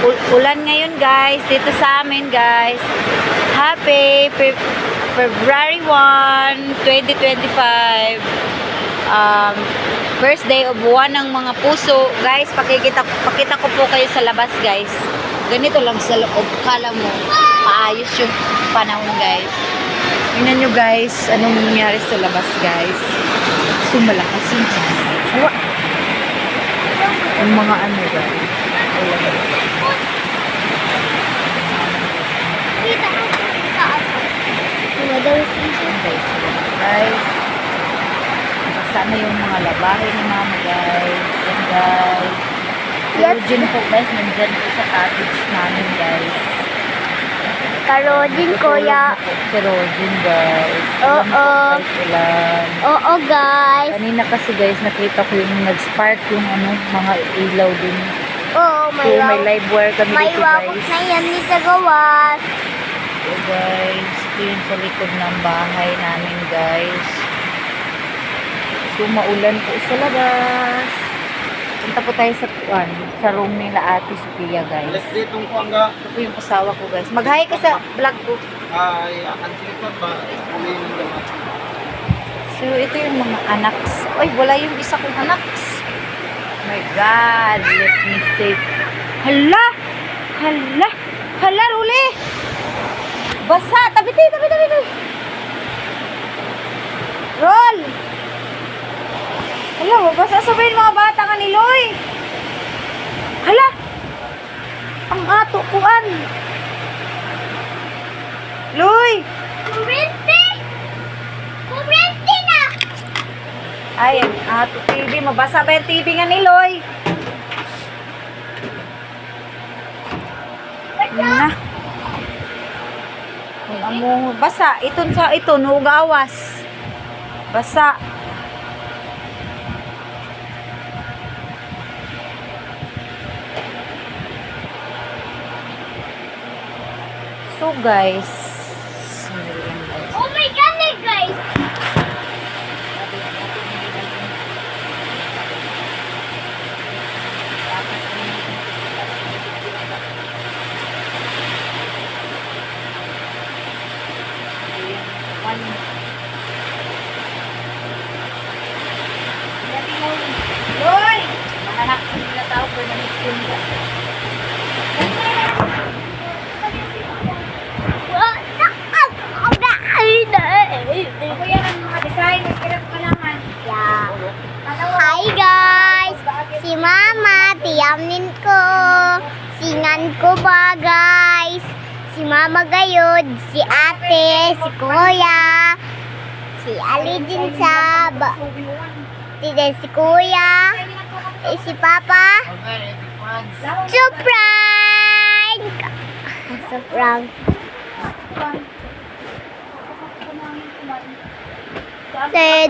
Ulan ngayon guys, dito sa amin guys. Happy February 1, 2025. First day of buwan ng mga puso. Guys, pakita ko po kayo sa labas guys. Ganito lang sa loob. Kala mo, maayos yung panahon guys. Tingnan nyo guys, anong nangyari sa labas guys. Sumalakas yung yung mga ano guys. Guys, sana yung mga labahe ni mama guys. Yan guys. Karojin po guys, nandyan po sa cottage namin guys. Karojin kuya. Karojin guys. Oo. Oo guys. Kanina kasi guys, nakita ko yung nag-spark yung ano, mga ilaw din. Oo, may live wire kami may dito wapos guys. na yan ni Gawas. So guys, yun sa likod ng bahay namin guys. So maulan po sa labas. Punta po tayo sa room nila Ate Sophia guys. Dito ko hangga. Ito po yung asawa ko guys. Mag-hi ka sa vlog ko. Ay, akan sila ba? So ito yung mga anaks. Ay, wala yung isa kong anaks. Oh my God, let me say. Hala! Hala! Hala, Ruli! Basa! Tabi. Roll! Hala, basa sabihin mga bata ka ni Loy. Hala! Ang ato kuan. Loy! Kumrente na! Ay, ang ato TV. Mabasa ba yung TV nga ni Loy? Na. Ang basa. Ito, nugawas. Basa. So guys. Oh my God, guys! Loy! Mananak sa nila tao ko na nagsunod. Ako yan ang mga design. Nagkirap ka naman. Yeah. Hi guys! Si Mama, tiyamin ko. Singan ko ba guys? Si Mama gayod, si Ate, si Kuya, si Ali din sa si Kuya, si Papa. Surprise! Surprise!